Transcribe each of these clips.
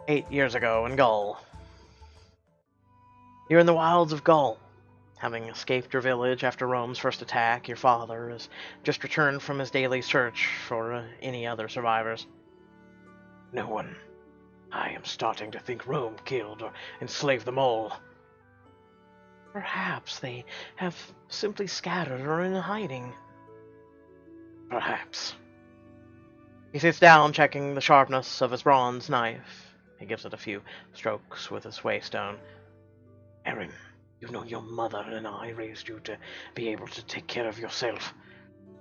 8 years ago in Gaul. You're in the wilds of Gaul. Having escaped your village after Rome's first attack, your father has just returned from his daily search for any other survivors. No one. I am starting to think Rome killed or enslaved them all. Perhaps they have simply scattered or are in hiding. Perhaps. He sits down, checking the sharpness of his bronze knife. He gives it a few strokes with his waystone. Aaron, you know your mother and I raised you to be able to take care of yourself.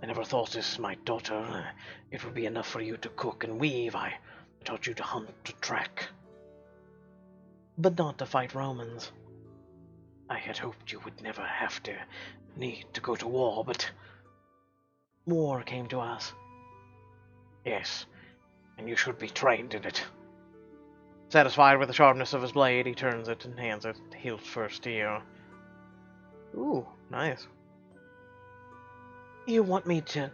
I never thought as my daughter it would be enough for you to cook and weave. I taught you to hunt, to track. But not to fight Romans. I had hoped you would never have to need to go to war, but... War came to us. Yes, and you should be trained in it. Satisfied with the sharpness of his blade, he turns it and hands it hilt first to you. Ooh, nice. You want me to...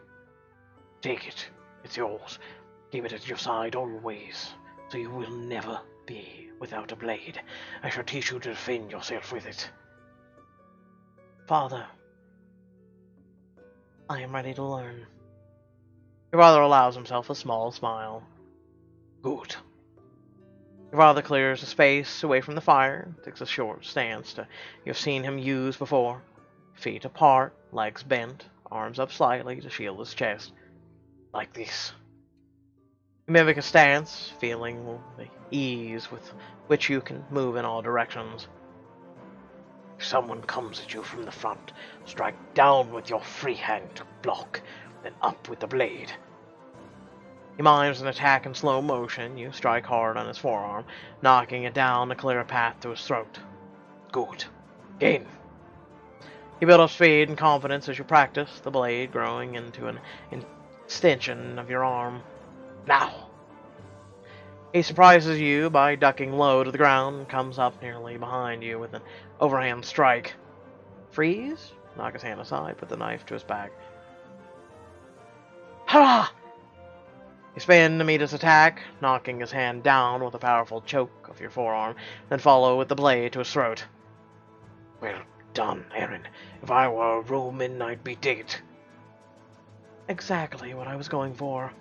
Take it. It's yours. Keep it at your side always, so you will never be without a blade. I shall teach you to defend yourself with it. Father, I am ready to learn. Your father allows himself a small smile. Good. Your father clears a space away from the fire, takes a short stance you've seen him use before. Feet apart, legs bent, arms up slightly to shield his chest. Like this. You mimic a stance, feeling the ease with which you can move in all directions. If someone comes at you from the front, strike down with your free hand to block, then up with the blade. He mimes an attack in slow motion. You strike hard on his forearm, knocking it down to clear a path to his throat. Good. Gain. You build up speed and confidence as you practice, the blade growing into an extension of your arm. Now! He surprises you by ducking low to the ground and comes up nearly behind you with an overhand strike. Freeze, knock his hand aside, put the knife to his back. Ha! You spin to meet his attack, knocking his hand down with a powerful choke of your forearm, then follow with the blade to his throat. Well done, Aaron. If I were a Roman, I'd be dead. Exactly what I was going for.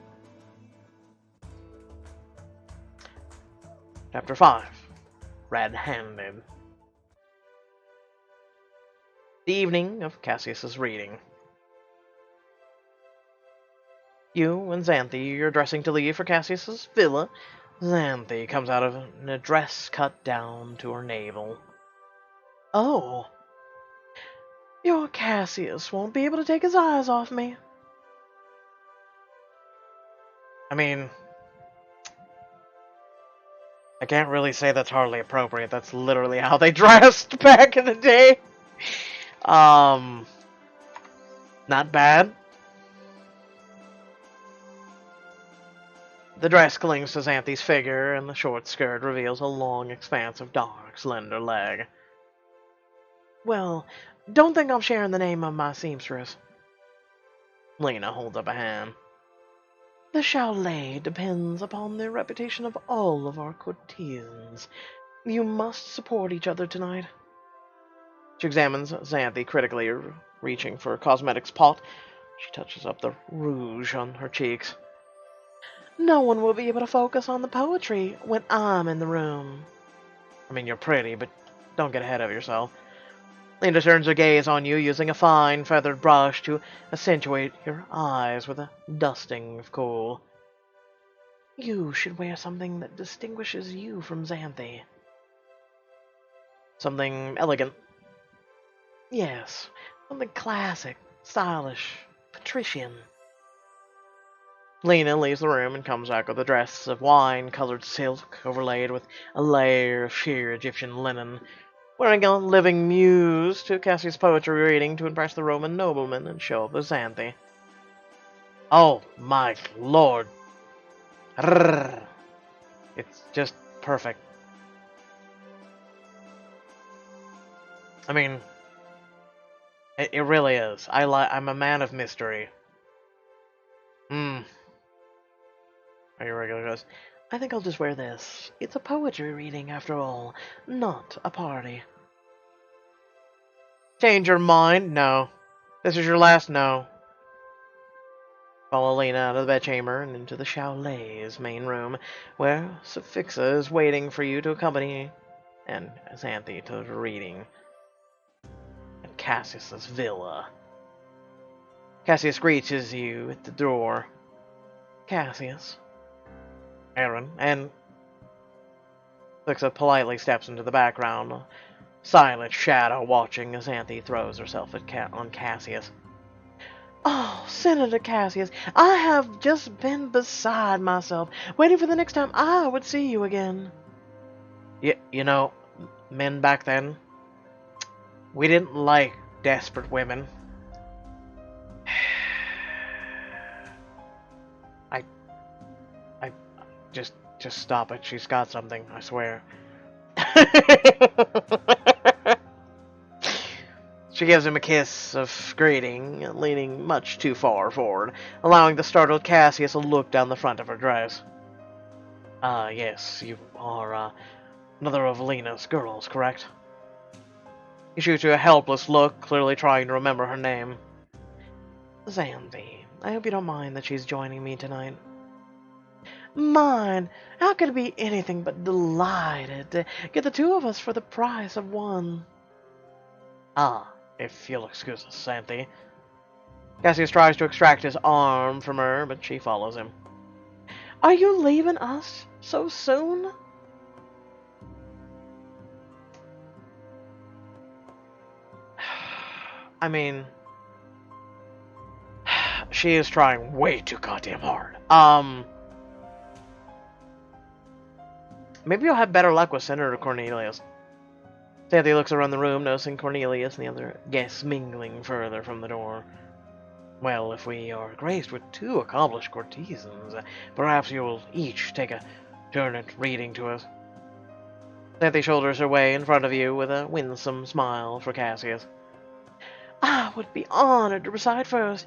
Chapter 5. Red-Handed. The evening of Cassius's reading. You and Xanthe are dressing to leave for Cassius's villa. Xanthe comes out of in a dress cut down to her navel. Oh. Your Cassius won't be able to take his eyes off me. I mean, I can't really say that's hardly appropriate. That's literally how they dressed back in the day. Not bad. The dress clings to Xanthe's figure, and the short skirt reveals a long expanse of dark, slender leg. Well, don't think I'm sharing the name of my seamstress. Lena holds up a hand. The chalet depends upon the reputation of all of our courtesans. You must support each other tonight. She examines Xanthe critically, reaching for a cosmetics pot. She touches up the rouge on her cheeks. No one will be able to focus on the poetry when I'm in the room. I mean, you're pretty, but don't get ahead of yourself. Lena turns her gaze on you, using a fine feathered brush to accentuate your eyes with a dusting of kohl. You should wear something that distinguishes you from Xanthe. Something elegant. Yes, something classic, stylish, patrician. Lena leaves the room and comes back with a dress of wine-colored silk overlaid with a layer of sheer Egyptian linen, wearing a living muse to Cassius' poetry reading to impress the Roman noblemen and show off the Xanthe. Oh my lord! Rrr. It's just perfect. I mean, it really is. I'm a man of mystery. Are you regular guys? I think I'll just wear this. It's a poetry reading, after all, not a party. Change your mind? No. This is your last no. Follow Lena out of the bedchamber and into the chalet's main room, where Sophixa is waiting for you to accompany and Xanthi to the reading at Cassius's villa. Cassius greets you at the door. Cassius. Aaron. And Sophixa politely steps into the background, a silent shadow watching as Xanthi throws herself on Cassius. Oh, Senator Cassius, I have just been beside myself, waiting for the next time I would see you again. You know, men back then, we didn't like desperate women. Just stop it. She's got something, I swear. She gives him a kiss of greeting, leaning much too far forward, allowing the startled Cassius a look down the front of her dress. Yes, you are, another of Lena's girls, correct? He shoots you a helpless look, clearly trying to remember her name. Xanthi, I hope you don't mind that she's joining me tonight. Mine? How could it be anything but delighted to get the two of us for the price of one? If you'll excuse us, Xanthi. Cassius tries to extract his arm from her, but she follows him. Are you leaving us so soon? I mean, she is trying way too goddamn hard. Maybe you'll have better luck with Senator Cornelius. Xanthi looks around the room, noticing Cornelius and the other guests mingling further from the door. Well, if we are graced with two accomplished courtesans, perhaps you will each take a turn at reading to us. Xanthi shoulders her way in front of you with a winsome smile for Cassius. I would be honored to recite first.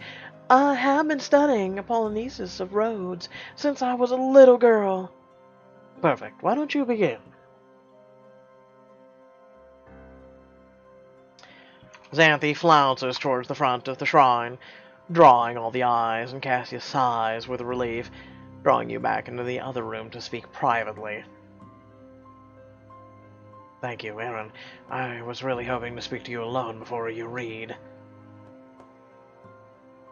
I have been studying Apollonius of Rhodes since I was a little girl. Perfect. Why don't you begin? Xanthi flounces towards the front of the shrine, drawing all the eyes, and Cassius sighs with relief, drawing you back into the other room to speak privately. Thank you, Aaron. I was really hoping to speak to you alone before you read.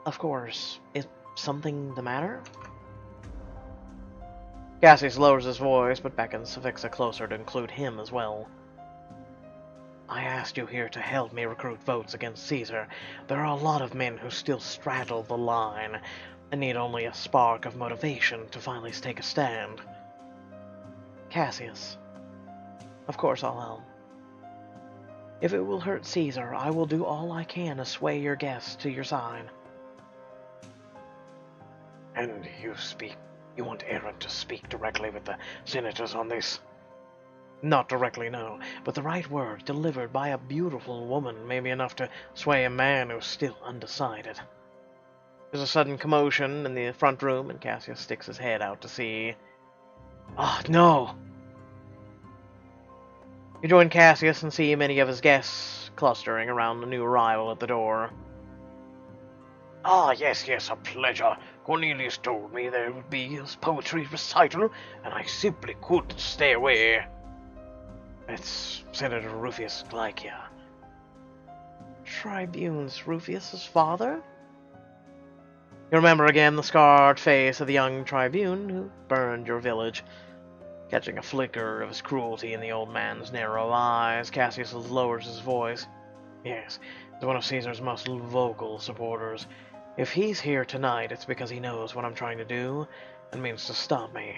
Of course. Is something the matter? Cassius lowers his voice, but beckons Sophixa closer to include him as well. I asked you here to help me recruit votes against Caesar. There are a lot of men who still straddle the line and need only a spark of motivation to finally take a stand. Cassius, of course I'll help. If it will hurt Caesar, I will do all I can to sway your guests to your side. And you want Aaron to speak directly with the senators on this? Not directly, no, but the right words delivered by a beautiful woman may be enough to sway a man who's still undecided. There's a sudden commotion in the front room, and Cassius sticks his head out to see. Oh, no! You join Cassius and see many of his guests clustering around the new arrival at the door. Yes, a pleasure. Cornelius told me there would be a poetry recital, and I simply couldn't stay away. It's Senator Rufius Glycia. Tribune's Rufius's father? You remember again the scarred face of the young tribune who burned your village. Catching a flicker of his cruelty in the old man's narrow eyes, Cassius lowers his voice. Yes, he's one of Caesar's most vocal supporters. If he's here tonight, it's because he knows what I'm trying to do and means to stop me.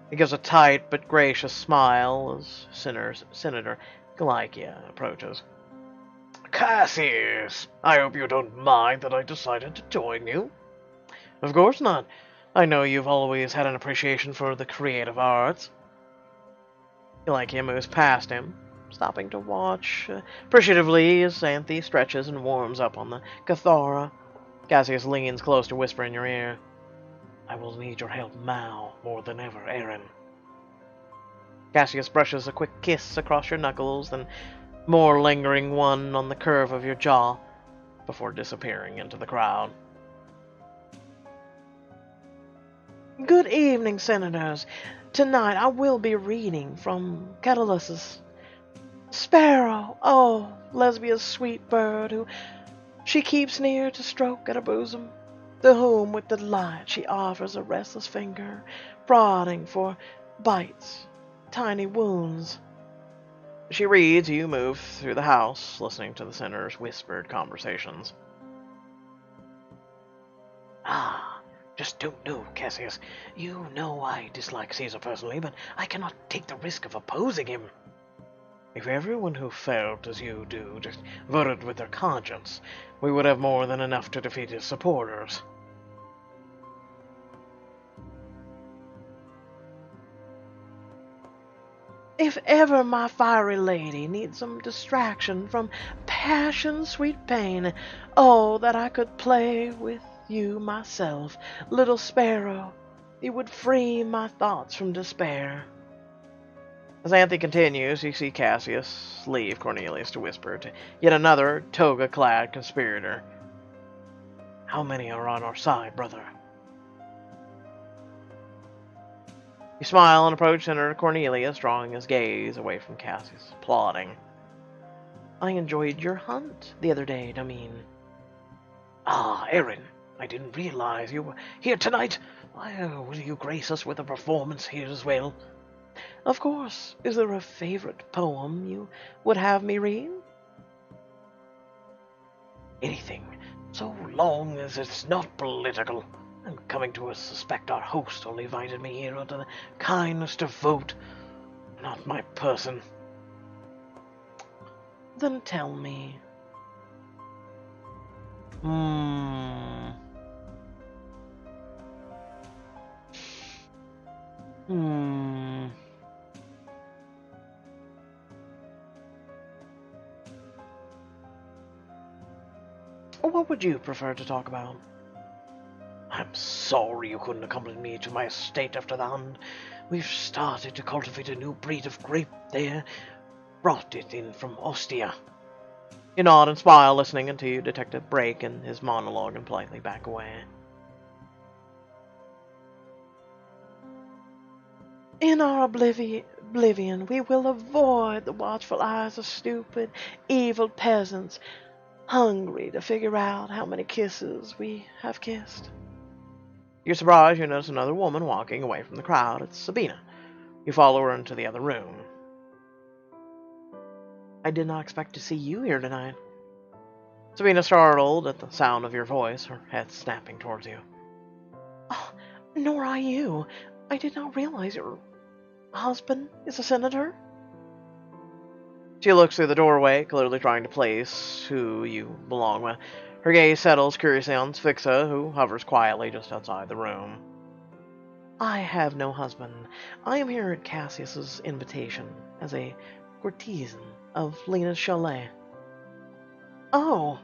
He gives a tight but gracious smile as Senator Glycia approaches. Cassius, I hope you don't mind that I decided to join you. Of course not. I know you've always had an appreciation for the creative arts. Glycia moves past him, stopping to watch appreciatively as Xanthi stretches and warms up on the Cathara. Cassius leans close to whisper in your ear. I will need your help now more than ever, Aaron. Cassius brushes a quick kiss across your knuckles, then more lingering one on the curve of your jaw, before disappearing into the crowd. Good evening, Senators. Tonight I will be reading from Catulus's Sparrow. Oh, Lesbia's sweet bird, who she keeps near to stroke at her bosom, to whom with delight she offers a restless finger, prodding for bites, tiny wounds. She reads, you move through the house, listening to the senators' whispered conversations. Just don't know, Cassius. You know I dislike Caesar personally, but I cannot take the risk of opposing him. If everyone who felt as you do just voted with their conscience, we would have more than enough to defeat his supporters. If ever my fiery lady needs some distraction from passion's sweet pain, oh, that I could play with you myself, little sparrow, it would free my thoughts from despair. As Anthe continues, you see Cassius leave Cornelius to whisper to yet another toga-clad conspirator. How many are on our side, brother? You smile and approach Senator Cornelius, drawing his gaze away from Cassius, plodding. I enjoyed your hunt the other day, Damine. Aaron, I didn't realize you were here tonight. Will you grace us with a performance here as well? Of course. Is there a favorite poem you would have me read? Anything, so long as it's not political. I'm coming to suspect our host only invited me here out of the kindness to vote, not my person. Then tell me. What would you prefer to talk about? I'm sorry you couldn't accompany me to my estate after the hunt. We've started to cultivate a new breed of grape there. Brought it in from Ostia. You nod and smile, listening until you detect a break in his monologue and politely back away. In our oblivion, we will avoid the watchful eyes of stupid, evil peasants, hungry to figure out how many kisses we have kissed. You're surprised you notice another woman walking away from the crowd. It's Sabina. You follow her into the other room. I did not expect to see you here tonight. Sabina startled at the sound of your voice, her head snapping towards you. Oh, nor I you. I did not realize your husband is a senator. She looks through the doorway, clearly trying to place who you belong with. Her gaze settles curiously on Sphixa, who hovers quietly just outside the room. I have no husband. I am here at Cassius's invitation as a courtesan of Lena's chalet. Oh.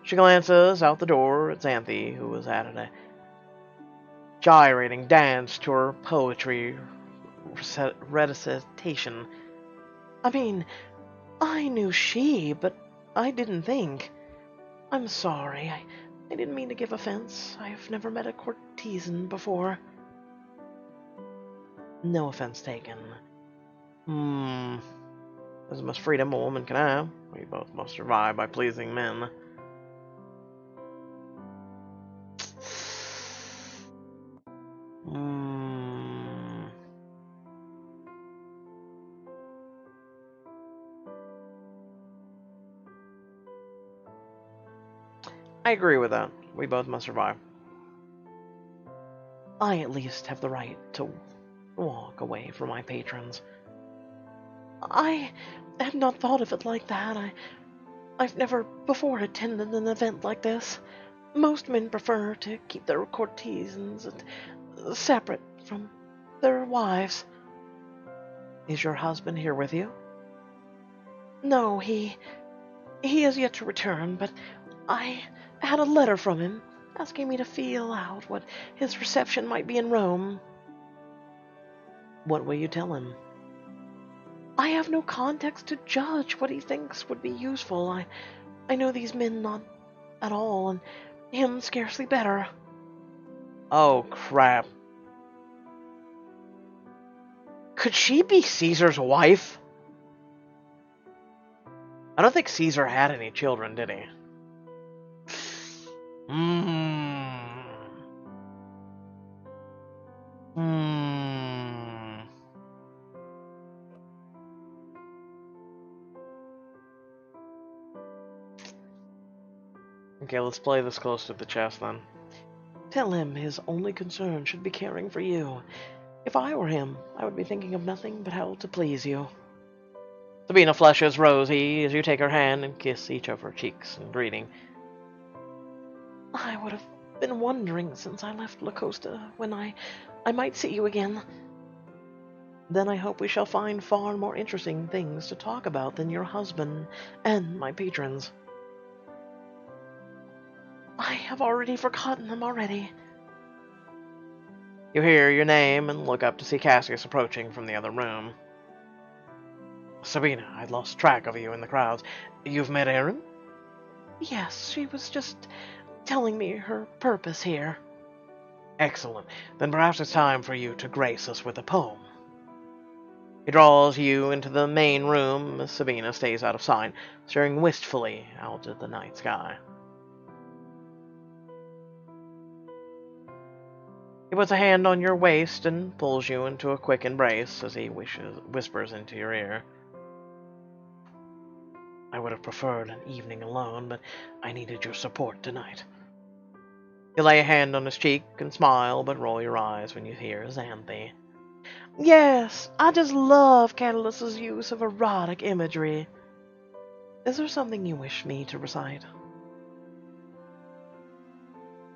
She glances out the door at Xanthi, who was at a gyrating dance to her poetry recitation. I mean, I knew she, but I didn't think. I'm sorry. I didn't mean to give offense. I've never met a courtesan before. No offense taken. As much freedom a woman can have, we both must survive by pleasing men. I agree with that. We both must survive. I at least have the right to walk away from my patrons. I had not thought of it like that. I've never before attended an event like this. Most men prefer to keep their courtesans separate from their wives. Is your husband here with you? No, he is yet to return, but I had a letter from him. asking me to feel out what his reception might be in Rome. What will you tell him? I have no context to judge what he thinks would be useful. I know these men not at all, and him scarcely better. Oh, crap. Could she be Caesar's wife? I don't think Caesar had any children, did he? Okay, let's play this close to the chest then. Tell him his only concern should be caring for you. If I were him, I would be thinking of nothing but how to please you. Sabina flushes rosy as you take her hand and kiss each of her cheeks in greeting. I would have been wondering since I left La Costa when I might see you again. Then I hope we shall find far more interesting things to talk about than your husband and my patrons. I have already forgotten them already. You hear your name and look up to see Cassius approaching from the other room. Sabina, I'd lost track of you in the crowds. You've met Erin? Yes, she was just telling me her purpose here. Excellent. Then perhaps it's time for you to grace us with a poem. He draws you into the main room as Sabina stays out of sight, staring wistfully out at the night sky. He puts a hand on your waist and pulls you into a quick embrace as he whispers into your ear. I would have preferred an evening alone, but I needed your support tonight. You lay a hand on his cheek and smile, but roll your eyes when you hear Xanthi. Yes, I just love Catalys's use of erotic imagery. Is there something you wish me to recite?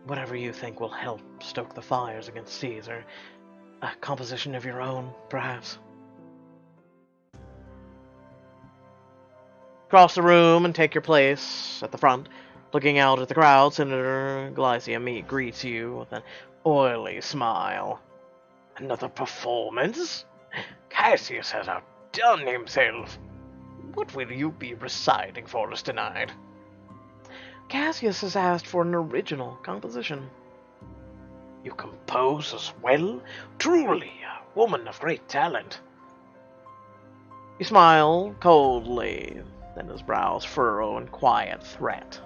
Whatever you think will help stoke the fires against Caesar. A composition of your own, perhaps. Cross the room and take your place at the front. Looking out at the crowd, Senator Glycia greets you with an oily smile. Another performance? Cassius has outdone himself. What will you be reciting for us tonight? Cassius has asked for an original composition. You compose as well? Truly, a woman of great talent. You smile coldly, then his brows furrow in quiet threat.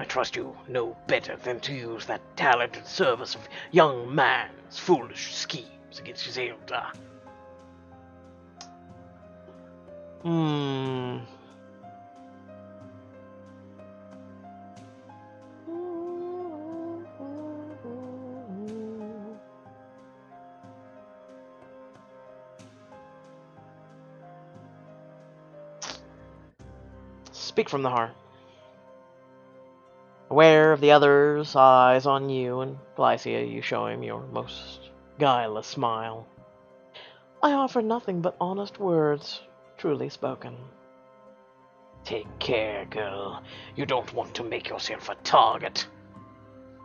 I trust you know better than to use that talent in service of young man's foolish schemes against his elder. Speak from the heart. Aware of the other's eyes on you and Glycia, you show him your most guileless smile. I offer nothing but honest words, truly spoken. Take care, girl. You don't want to make yourself a target.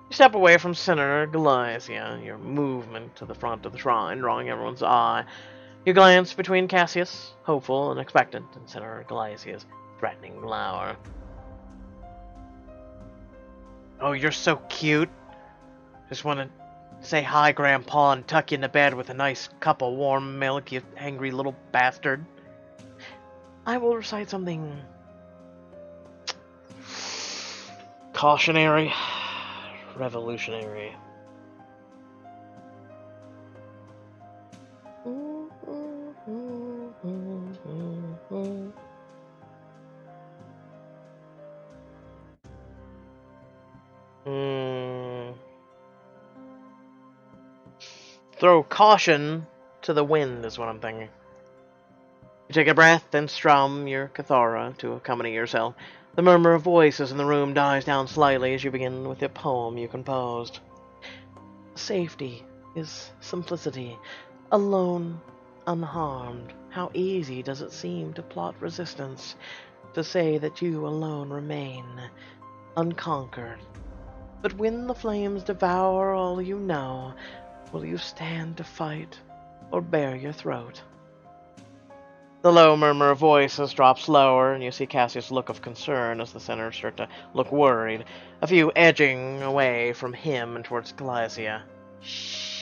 You step away from Senator Glycia, your movement to the front of the shrine drawing everyone's eye. You glance between Cassius, hopeful and expectant, and Senator Glycia's threatening glower. Oh, you're so cute. Just want to say hi, Grandpa, and tuck you into bed with a nice cup of warm milk, you angry little bastard. I will recite something cautionary, revolutionary. Throw caution to the wind is what I'm thinking. You take a breath and strum your Cathara to accompany yourself. The murmur of voices in the room dies down slightly as you begin with the poem you composed. Safety is simplicity, alone, unharmed. How easy does it seem to plot resistance, to say that you alone remain, unconquered, But when the flames devour all you know, will you stand to fight or bare your throat? The low murmur of voices drops lower, and you see Cassius' look of concern as the senators start to look worried, a few edging away from him and towards Galacia. Shit.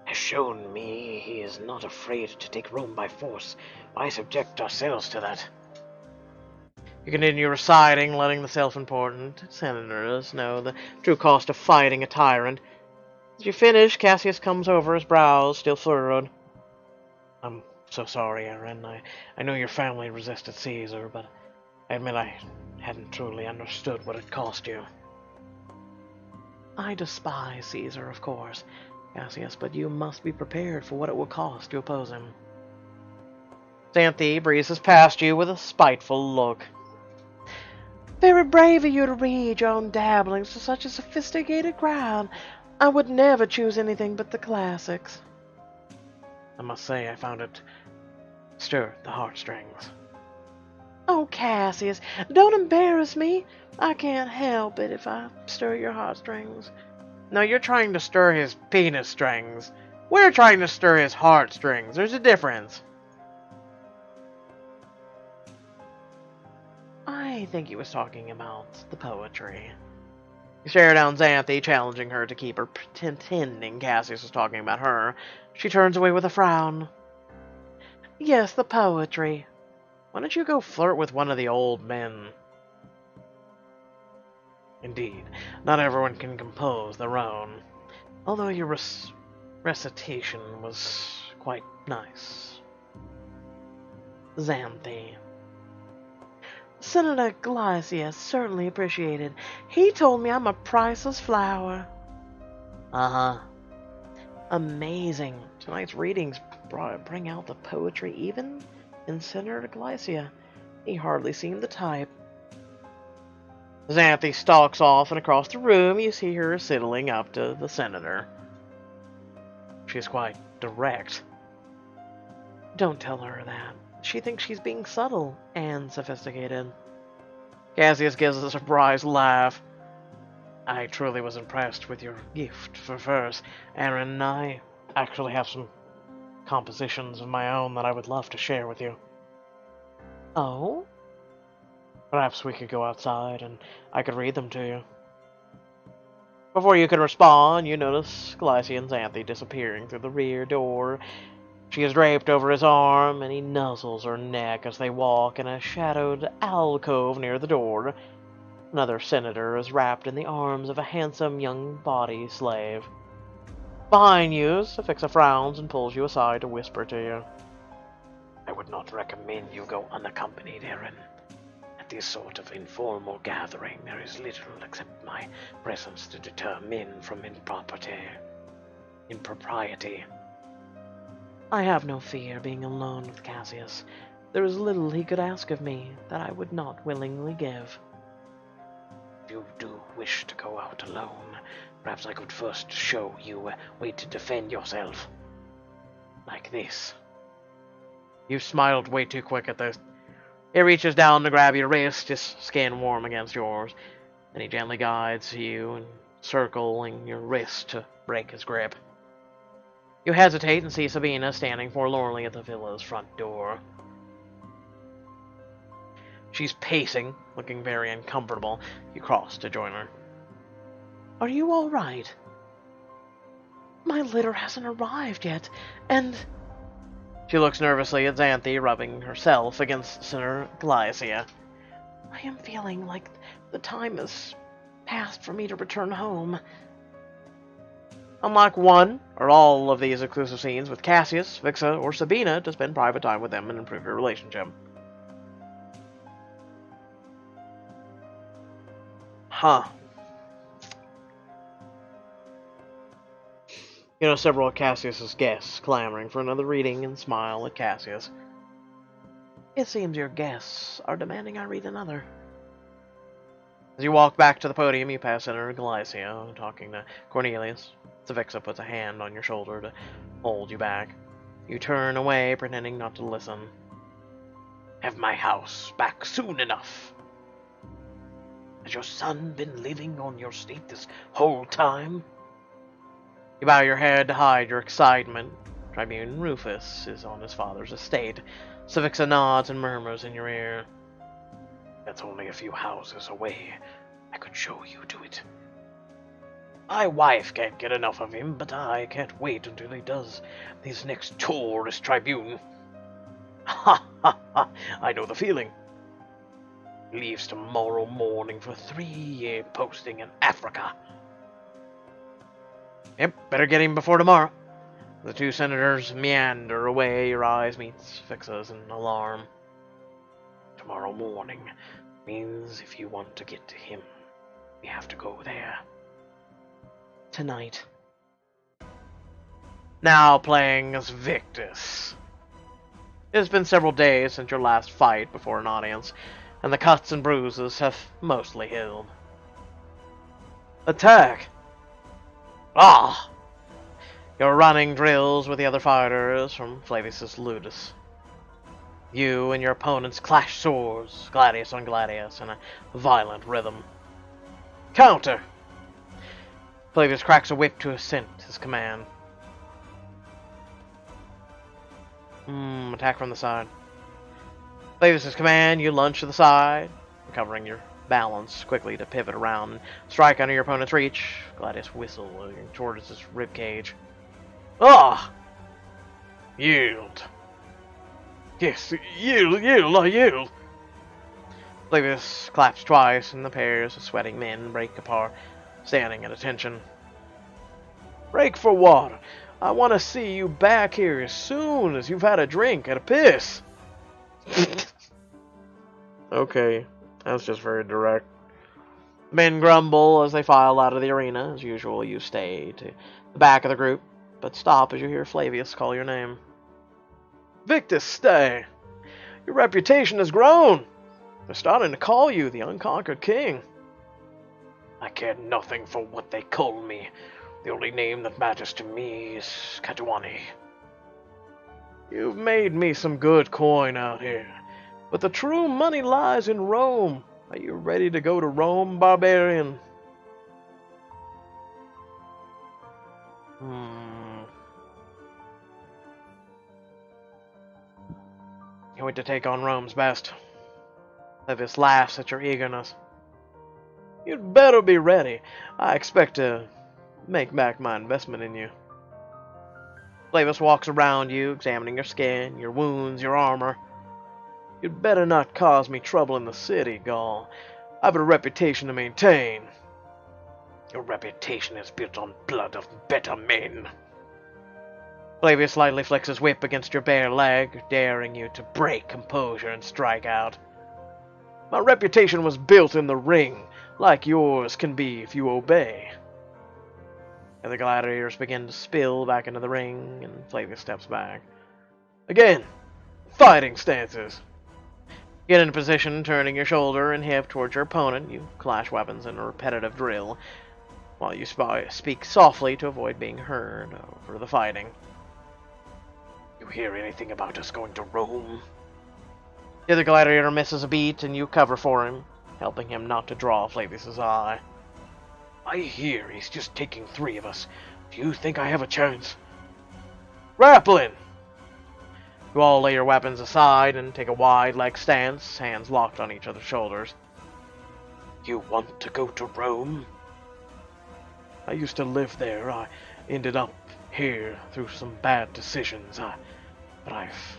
Has shown me he is not afraid to take Rome by force. Why subject ourselves to that? You continue reciting, letting the self-important senators know the true cost of fighting a tyrant. As you finish, Cassius comes over, his brows still furrowed. I'm so sorry, Aaron. I know your family resisted Caesar, but I admit I hadn't truly understood what it cost you. I despise Caesar, of course, Cassius, but you must be prepared for what it will cost to oppose him. Xanthe breezes past you with a spiteful look. Very brave of you to read your own dabblings to such a sophisticated crowd. I would never choose anything but the classics. I must say I found it stir the heartstrings. Oh, Cassius, don't embarrass me. I can't help it if I stir your heartstrings. No, you're trying to stir his penis strings. We're trying to stir his heartstrings. There's a difference. I think he was talking about the poetry. You stare down Xanthe, challenging her to keep her pretending Cassius was talking about her. She turns away with a frown. Yes, the poetry. Why don't you go flirt with one of the old men? Indeed, not everyone can compose their own. Although your recitation was quite nice. Xanthe. Senator Cassius certainly appreciated. He told me I'm a priceless flower. Uh-huh. Amazing. Tonight's readings bring out the poetry even in Senator Cassius. He hardly seemed the type. Xanthe stalks off, and across the room you see her sidling up to the senator. She's quite direct. Don't tell her that. She thinks she's being subtle and sophisticated. Cassius gives a surprised laugh. I truly was impressed with your gift for verse, Aaron. I actually have some compositions of my own that I would love to share with you. Oh? Perhaps we could go outside and I could read them to you. Before you can respond, you notice Galacia and Xanthe disappearing through the rear door. She is draped over his arm, and he nuzzles her neck as they walk in a shadowed alcove near the door. Another senator is wrapped in the arms of a handsome young body slave. Behind you, Sophixa frowns and pulls you aside to whisper to you. I would not recommend you go unaccompanied, Aaron. At this sort of informal gathering, there is little except my presence to deter men from impropriety. I have no fear being alone with Cassius. There is little he could ask of me that I would not willingly give. If you do wish to go out alone, perhaps I could first show you a way to defend yourself. Like this. You smiled way too quick at this. He reaches down to grab your wrist, his skin warm against yours. Then he gently guides you, encircling your wrist to break his grip. You hesitate and see Sabina standing forlornly at the villa's front door. She's pacing, looking very uncomfortable. You cross to join her. Are you all right? My litter hasn't arrived yet, and... She looks nervously at Xanthe, rubbing herself against Senator Galacia. I am feeling like the time has passed for me to return home. Unlock one or all of these exclusive scenes with Cassius, Vixa, or Sabina to spend private time with them and improve your relationship. Huh. You know several of Cassius's guests clamoring for another reading and smile at Cassius. It seems your guests are demanding I read another. As you walk back to the podium, you pass Senator Galacia, talking to Cornelius. Savixa puts a hand on your shoulder to hold you back. You turn away, pretending not to listen. have my house back soon enough. Has your son been living on your estate this whole time? You bow your head to hide your excitement. Tribune Rufus is on his father's estate. Civixa nods and murmurs in your ear. That's only a few houses away. I could show you to it. My wife can't get enough of him, but I can't wait until he does his next tour as Tribune. Ha ha ha! I know the feeling. He leaves tomorrow morning for a 3-year posting in Africa. Yep, better get him before tomorrow. The two senators meander away. Your eyes meet Fixa's in alarm. Tomorrow morning means if you want to get to him, we have to go there. Tonight. Now playing as Victus. It has been several days since your last fight before an audience, and the cuts and bruises have mostly healed. Attack! Ah! You're running drills with the other fighters from Flavius' Ludus. You and your opponents clash swords, gladius on gladius, in a violent rhythm. Counter! Flavius cracks a whip to assent his command. Attack from the side. Flavius' command, you lunge to the side, recovering your balance quickly to pivot around and strike under your opponent's reach. Gladius whistle towards his ribcage. Ah! Yield. Yes, yield. Flavius claps twice, and the pairs of sweating men break apart, standing at attention. Break for what? I want to see you back here as soon as you've had a drink and a piss. Okay, that's just very direct. Men grumble as they file out of the arena. As usual, you stay to the back of the group, but stop as you hear Flavius call your name. Victus, stay! Your reputation has grown. They're starting to call you the unconquered king. I care nothing for what they call me. The only name that matters to me is Catuani. You've made me some good coin out here, but the true money lies in Rome. Are you ready to go to Rome, barbarian? Can't wait to take on Rome's best. Flavius laughs at your eagerness. You'd better be ready. I expect to make back my investment in you. Flavius walks around you, examining your skin, your wounds, your armor. You'd better not cause me trouble in the city, Gaul. I've a reputation to maintain. Your reputation is built on blood of better men. Flavius slightly flicks his whip against your bare leg, daring you to break composure and strike out. My reputation was built in the ring, like yours can be if you obey. And the gladiators begin to spill back into the ring, and Flavius steps back. Again, fighting stances. Get in a position, turning your shoulder and hip towards your opponent. You clash weapons in a repetitive drill, while you speak softly to avoid being heard over the fighting. You hear anything about us going to Rome? The other gladiator misses a beat, and you cover for him, helping him not to draw Flavius' eye. I hear he's just taking 3 of us. Do you think I have a chance? Grappling! You all lay your weapons aside and take a wide-leg stance, hands locked on each other's shoulders. You want to go to Rome? I used to live there. I ended up here through some bad decisions. But I've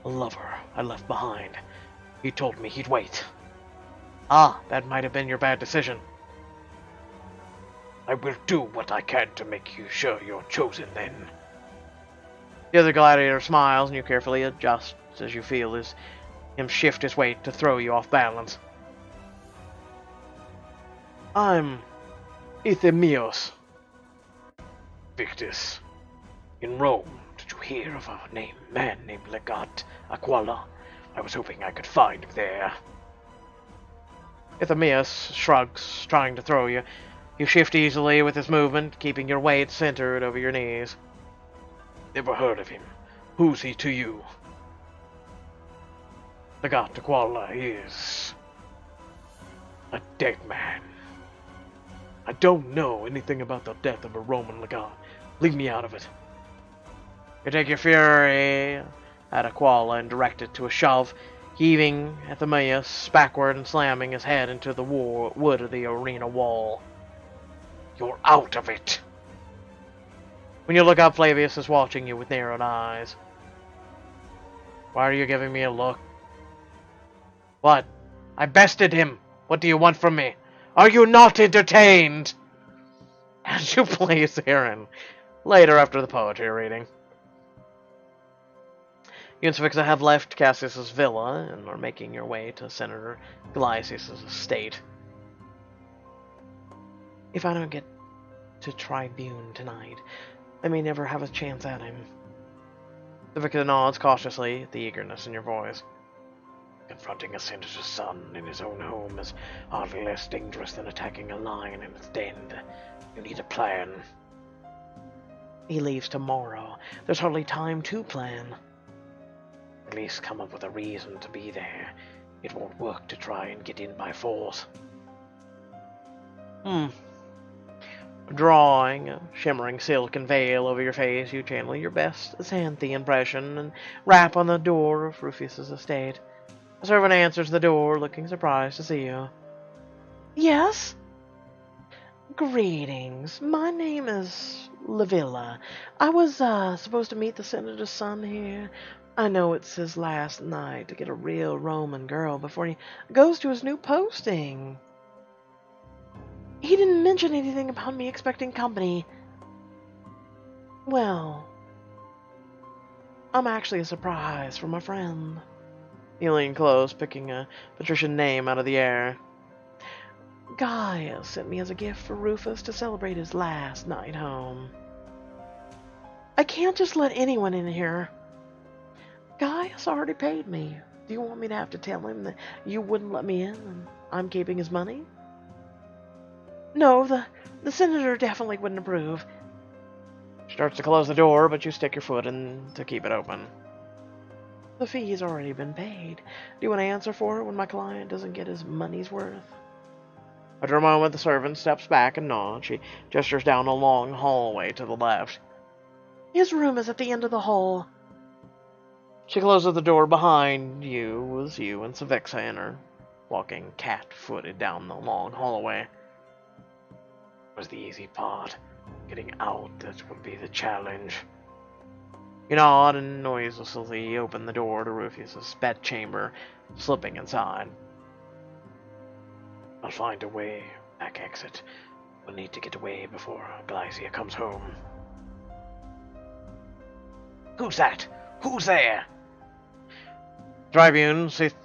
a lover I left behind. He told me he'd wait. Ah, that might have been your bad decision. I will do what I can to make you sure you're chosen then. The other gladiator smiles, and you carefully adjust as you feel him shift his weight to throw you off balance. I'm Ithemios. Victus. In Rome, did you hear of a man named Legat Aquila? I was hoping I could find him there. Ithemios shrugs, trying to throw you. You shift easily with his movement, keeping your weight centered over your knees. Never heard of him. Who's he to you? Legate Qualla is a dead man. I don't know anything about the death of a Roman legate. Leave me out of it. You take your fury at Aquala and direct it to a shove, heaving Euthymius backward and slamming his head into the wood of the arena wall. You're out of it. When you look up, Flavius is watching you with narrowed eyes. Why are you giving me a look? What? I bested him. What do you want from me? Are you not entertained? As you please, Aaron. Later after the poetry reading. You and Sphixa have left Cassius's villa and are making your way to Senator Gladiator's estate. If I don't get to Tribune tonight, I may never have a chance at him. Sphixa nods cautiously at the eagerness in your voice. Confronting a senator's son in his own home is hardly less dangerous than attacking a lion in its den. You need a plan. He leaves tomorrow. There's hardly time to plan. At least come up with a reason to be there. It won't work to try and get in by force. Drawing a shimmering silken veil over your face, you channel your best Xanthi impression and rap on the door of Rufus's estate. A servant answers the door, looking surprised to see you. Yes? Greetings. My name is Lavilla. I was supposed to meet the senator's son here. I know it's his last night to get a real Roman girl before he goes to his new posting. He didn't mention anything about me expecting company. Well, I'm actually a surprise for my friend. You lean close, picking a patrician name out of the air. Gaia sent me as a gift for Rufus to celebrate his last night home. I can't just let anyone in here. Gaius already paid me. Do you want me to have to tell him that you wouldn't let me in and I'm keeping his money? No, the senator definitely wouldn't approve. She starts to close the door, but you stick your foot in to keep it open. The fee has already been paid. Do you want to answer for it when my client doesn't get his money's worth? After a moment, the servant steps back and nods. She gestures down a long hallway to the left. His room is at the end of the hall. She closes the door behind you as you and Sphixa enter, walking cat-footed down the long hallway. Was the easy part. Getting out, that would be the challenge. You nod and noiselessly open the door to Rufus's bedchamber, slipping inside. I'll find a way. Back exit. We'll need to get away before Gladiator comes home. Who's that? Who's there? Tribune sits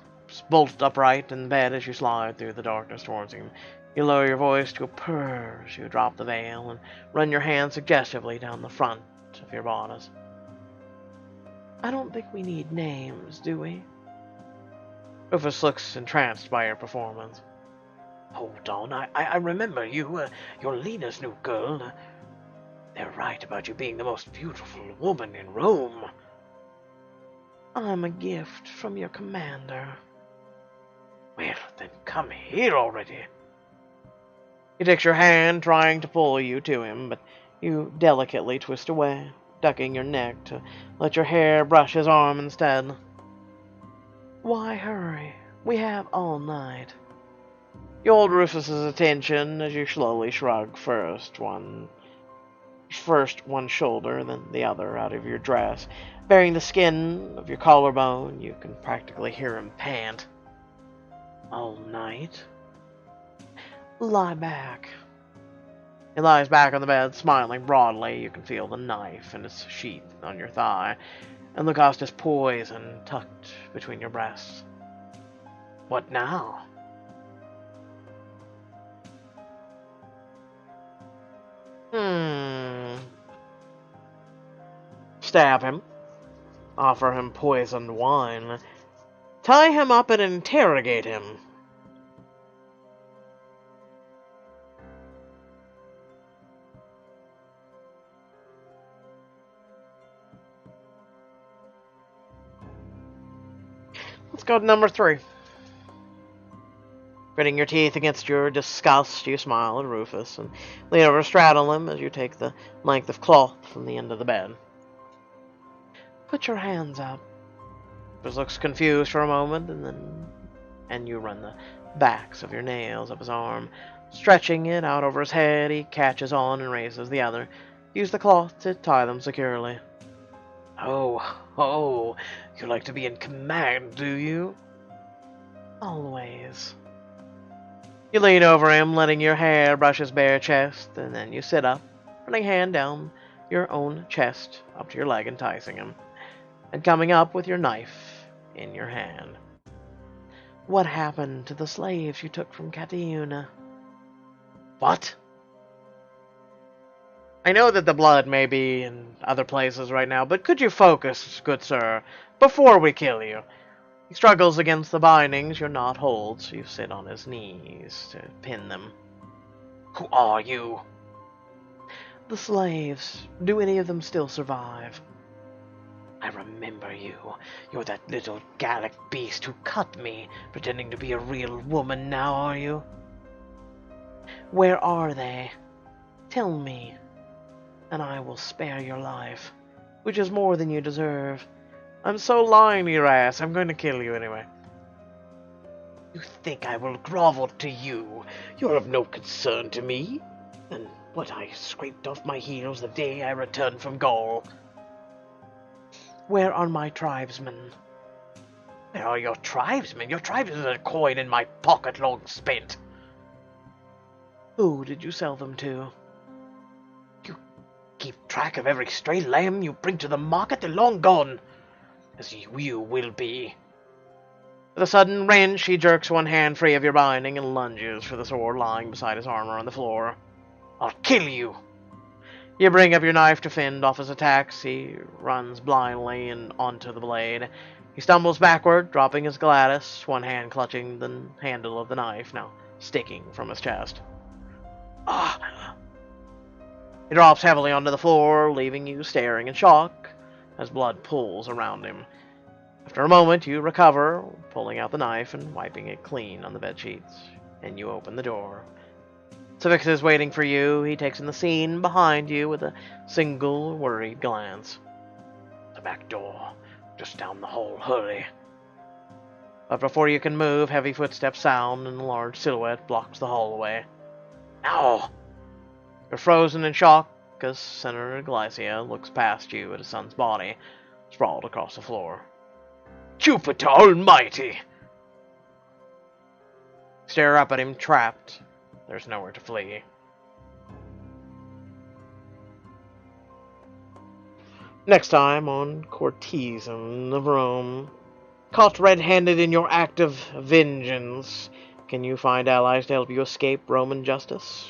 bolt upright in bed as you slide through the darkness towards him. You lower your voice to a purr as you drop the veil and run your hand suggestively down the front of your bodice. I don't think we need names, do we? Rufus looks entranced by your performance. Hold on, I remember you, your Lena's new girl. They're right about you being the most beautiful woman in Rome. I'm a gift from your commander. Well, then come here already. He takes your hand, trying to pull you to him, but you delicately twist away, ducking your neck to let your hair brush his arm instead. Why hurry? We have all night. You hold Rufus's attention as you slowly shrug first one shoulder, then the other out of your dress. Bearing the skin of your collarbone, you can practically hear him pant. All night? Lie back. He lies back on the bed, smiling broadly. You can feel the knife in its sheath on your thigh, and Lucas's poison tucked between your breasts. What now? Stab him. Offer him poisoned wine. Tie him up and interrogate him. Let's go to number 3. Gritting your teeth against your disgust, you smile at Rufus and lean over to straddle him as you take the length of cloth from the end of the bed. Put your hands up. Rufus looks confused for a moment, and you run the backs of your nails up his arm. Stretching it out over his head, he catches on and raises the other. Use the cloth to tie them securely. Oh, you like to be in command, do you? Always. You lean over him, letting your hair brush his bare chest, and then you sit up, running a hand down your own chest up to your leg, enticing him, and coming up with your knife in your hand. What happened to the slaves you took from Catiuna? What? I know that the blood may be in other places right now, but could you focus, good sir, before we kill you? He struggles against the bindings your knot holds, so you sit on his knees to pin them. Who are you? The slaves. Do any of them still survive? I remember you. You're that little Gallic beast who cut me, pretending to be a real woman now, are you? Where are they? Tell me, and I will spare your life, which is more than you deserve. I'm so lying to your ass, I'm going to kill you anyway. You think I will grovel to you? You're of no concern to me. And what I scraped off my heels the day I returned from Gaul. Where are my tribesmen? Where are your tribesmen? Your tribesmen are a coin in my pocket long spent. Who did you sell them to? You keep track of every stray lamb you bring to the market? They're long gone. As you will be. With a sudden wrench, he jerks one hand free of your binding and lunges for the sword lying beside his armor on the floor. I'll kill you. You bring up your knife to fend off his attacks. He runs blindly and onto the blade. He stumbles backward, dropping his Gladys, one hand clutching the handle of the knife, now sticking from his chest. Ah! He drops heavily onto the floor, leaving you staring in shock as blood pools around him. After a moment, you recover, pulling out the knife and wiping it clean on the bedsheets, and you open the door. Civix is waiting for you. He takes in the scene behind you with a single worried glance. The back door, just down the hall, hurry. But before you can move, heavy footsteps sound and a large silhouette blocks the hallway. Ow! You're frozen in shock as Senator Glacia looks past you at his son's body, sprawled across the floor. Jupiter Almighty! Stare up at him, trapped. There's nowhere to flee. Next time on Courtesan of Rome. Caught red-handed in your act of vengeance, can you find allies to help you escape Roman justice?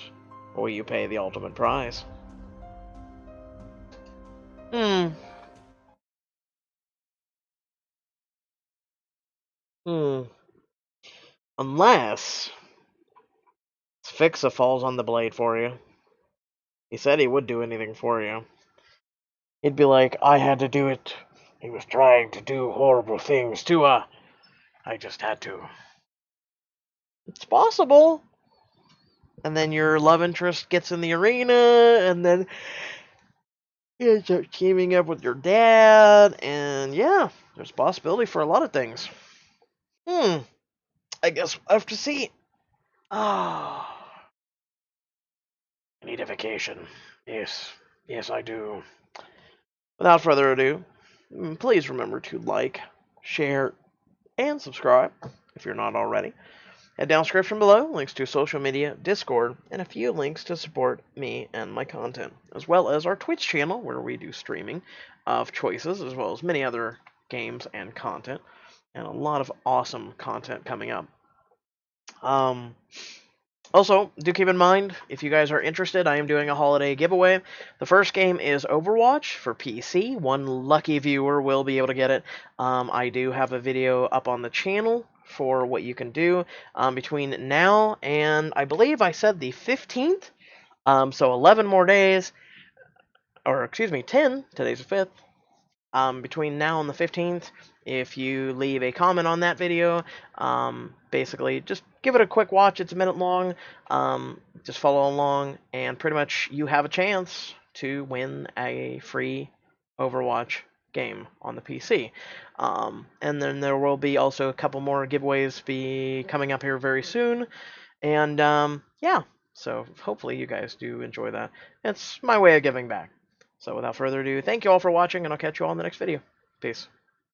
Or will you pay the ultimate price? Unless Fixa falls on the blade for you. He said he would do anything for you. He'd be like, I had to do it. He was trying to do horrible things to her. I just had to. It's possible. And then your love interest gets in the arena, and then you start teaming up with your dad, and yeah, there's a possibility for a lot of things. I guess we'll have to see. I need a vacation. Yes, I do. Without further ado, please remember to like, share, and subscribe if you're not already. Head down description below, links to social media, Discord, and a few links to support me and my content, as well as our Twitch channel where we do streaming of choices, as well as many other games and content, and a lot of awesome content coming up. Also, do keep in mind, if you guys are interested, I am doing a holiday giveaway. The first game is Overwatch for PC. One lucky viewer will be able to get it. I do have a video up on the channel for what you can do between now and, I believe I said the 15th. So 11 more days, or excuse me, 10. Today's the 5th. between now and the 15th, if you leave a comment on that video, basically just give it a quick watch. It's a minute long. Just follow along, and pretty much you have a chance to win a free Overwatch game on the PC. And then there will be also a couple more giveaways be coming up here very soon. And yeah, so hopefully you guys do enjoy that. It's my way of giving back. So without further ado, thank you all for watching, and I'll catch you all in the next video. Peace.